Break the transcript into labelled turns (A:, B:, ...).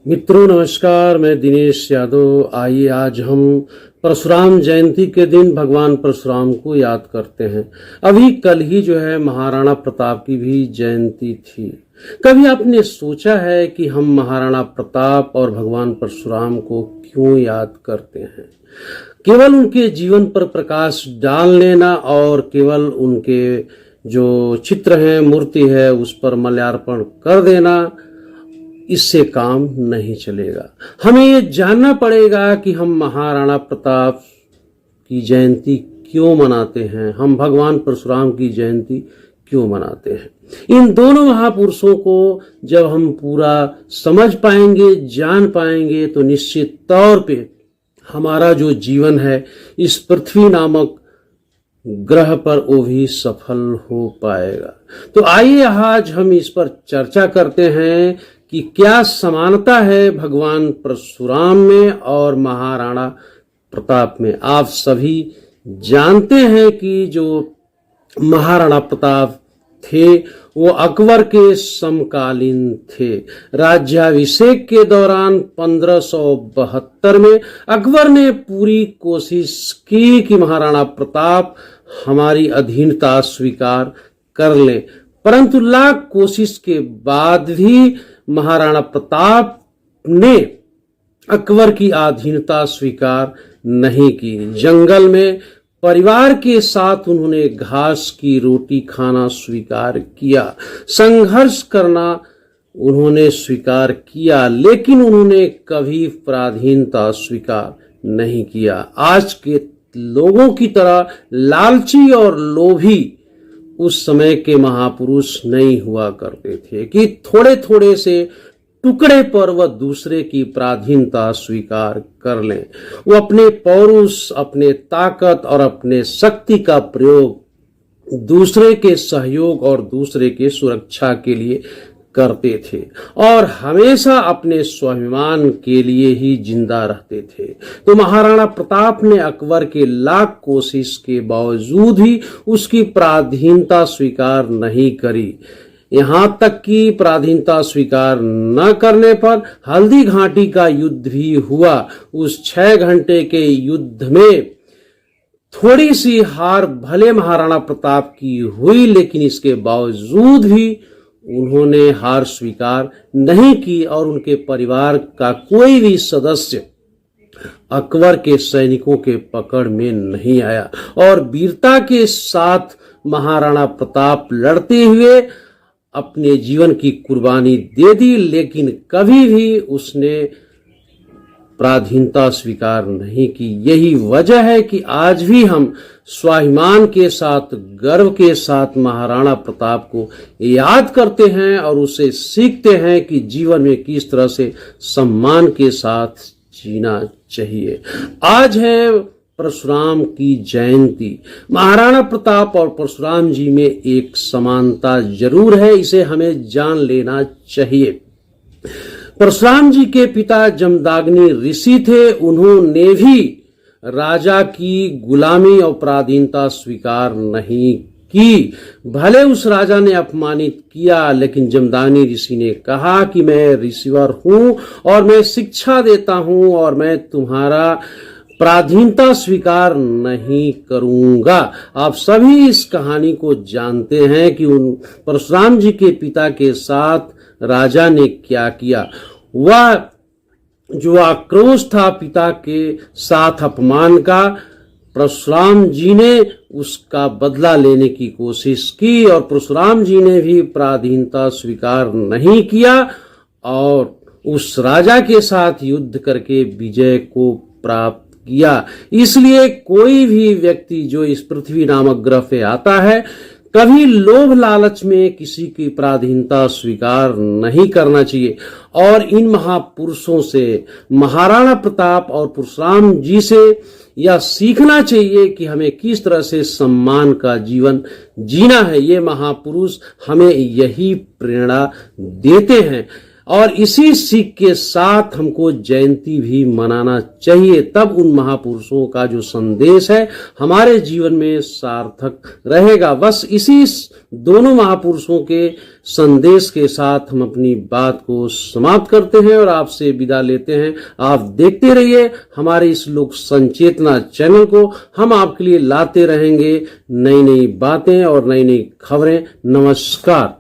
A: मित्रों नमस्कार, मैं दिनेश यादव। आइए आज हम परशुराम जयंती के दिन भगवान परशुराम को याद करते हैं। अभी कल ही जो है महाराणा प्रताप की भी जयंती थी। कभी आपने सोचा है कि हम महाराणा प्रताप और भगवान परशुराम को क्यों याद करते हैं? केवल उनके जीवन पर प्रकाश डाल लेना और केवल उनके जो चित्र है, मूर्ति है, उस पर माल्यार्पण कर देना, इससे काम नहीं चलेगा। हमें ये जानना पड़ेगा कि हम महाराणा प्रताप की जयंती क्यों मनाते हैं, हम भगवान परशुराम की जयंती क्यों मनाते हैं। इन दोनों महापुरुषों को जब हम पूरा समझ पाएंगे, जान पाएंगे, तो निश्चित तौर पे हमारा जो जीवन है इस पृथ्वी नामक ग्रह पर वो भी सफल हो पाएगा। तो आइए आज हम इस पर चर्चा करते हैं कि क्या समानता है भगवान परशुराम में और महाराणा प्रताप में। आप सभी जानते हैं कि जो महाराणा प्रताप थे वो अकबर के समकालीन थे। राज्याभिषेक के दौरान 1572 में अकबर ने पूरी कोशिश की कि महाराणा प्रताप हमारी अधीनता स्वीकार कर लें, परंतु लाख कोशिश के बाद भी महाराणा प्रताप ने अकबर की अधीनता स्वीकार नहीं की। जंगल में परिवार के साथ उन्होंने घास की रोटी खाना स्वीकार किया, संघर्ष करना उन्होंने स्वीकार किया, लेकिन उन्होंने कभी पराधीनता स्वीकार नहीं किया। आज के लोगों की तरह लालची और लोभी उस समय के महापुरुष नहीं हुआ करते थे कि थोड़े थोड़े से टुकड़े पर वह दूसरे की पराधीनता स्वीकार कर लें। वो अपने पौरुष, अपने ताकत और अपने शक्ति का प्रयोग दूसरे के सहयोग और दूसरे के सुरक्षा के लिए करते थे और हमेशा अपने स्वाभिमान के लिए ही जिंदा रहते थे। तो महाराणा प्रताप ने अकबर के लाख कोशिश के बावजूद ही उसकी पराधीनता स्वीकार नहीं करी। यहां तक कि पराधीनता स्वीकार न करने पर हल्दी घाटी का युद्ध भी हुआ। उस 6 घंटे के युद्ध में थोड़ी सी हार भले महाराणा प्रताप की हुई, लेकिन इसके बावजूद भी उन्होंने हार स्वीकार नहीं की और उनके परिवार का कोई भी सदस्य अकबर के सैनिकों के पकड़ में नहीं आया और वीरता के साथ महाराणा प्रताप लड़ते हुए अपने जीवन की कुर्बानी दे दी, लेकिन कभी भी उसने पराधीनता स्वीकार नहीं की। यही वजह है कि आज भी हम स्वाभिमान के साथ, गर्व के साथ महाराणा प्रताप को याद करते हैं और उसे सीखते हैं कि जीवन में किस तरह से सम्मान के साथ जीना चाहिए। आज है परशुराम की जयंती। महाराणा प्रताप और परशुराम जी में एक समानता जरूर है, इसे हमें जान लेना चाहिए। परशुराम जी के पिता जमदाग्नि ऋषि थे। उन्होंने भी राजा की गुलामी और पराधीनता स्वीकार नहीं की। भले उस राजा ने अपमानित किया, लेकिन जमदाग्नि ऋषि ने कहा कि मैं ऋषिवर हूं और मैं शिक्षा देता हूं और मैं तुम्हारा पराधीनता स्वीकार नहीं करूंगा। आप सभी इस कहानी को जानते हैं कि उन परशुराम जी के पिता के साथ राजा ने क्या किया। वह जो आक्रोश था पिता के साथ अपमान का, परशुराम जी ने उसका बदला लेने की कोशिश की और परशुराम जी ने भी पराधीनता स्वीकार नहीं किया और उस राजा के साथ युद्ध करके विजय को प्राप्त किया। इसलिए कोई भी व्यक्ति जो इस पृथ्वी नामक ग्रह पे आता है, कभी लोभ लालच में किसी की पराधीनता स्वीकार नहीं करना चाहिए। और इन महापुरुषों से, महाराणा प्रताप और परशुराम जी से यह सीखना चाहिए कि हमें किस तरह से सम्मान का जीवन जीना है। ये महापुरुष हमें यही प्रेरणा देते हैं। और इसी सीख के साथ हमको जयंती भी मनाना चाहिए, तब उन महापुरुषों का जो संदेश है हमारे जीवन में सार्थक रहेगा। बस इसी दोनों महापुरुषों के संदेश के साथ हम अपनी बात को समाप्त करते हैं और आपसे विदा लेते हैं। आप देखते रहिए हमारे इस लोक संचेतना चैनल को, हम आपके लिए लाते रहेंगे नई नई बातें और नई नई खबरें। नमस्कार।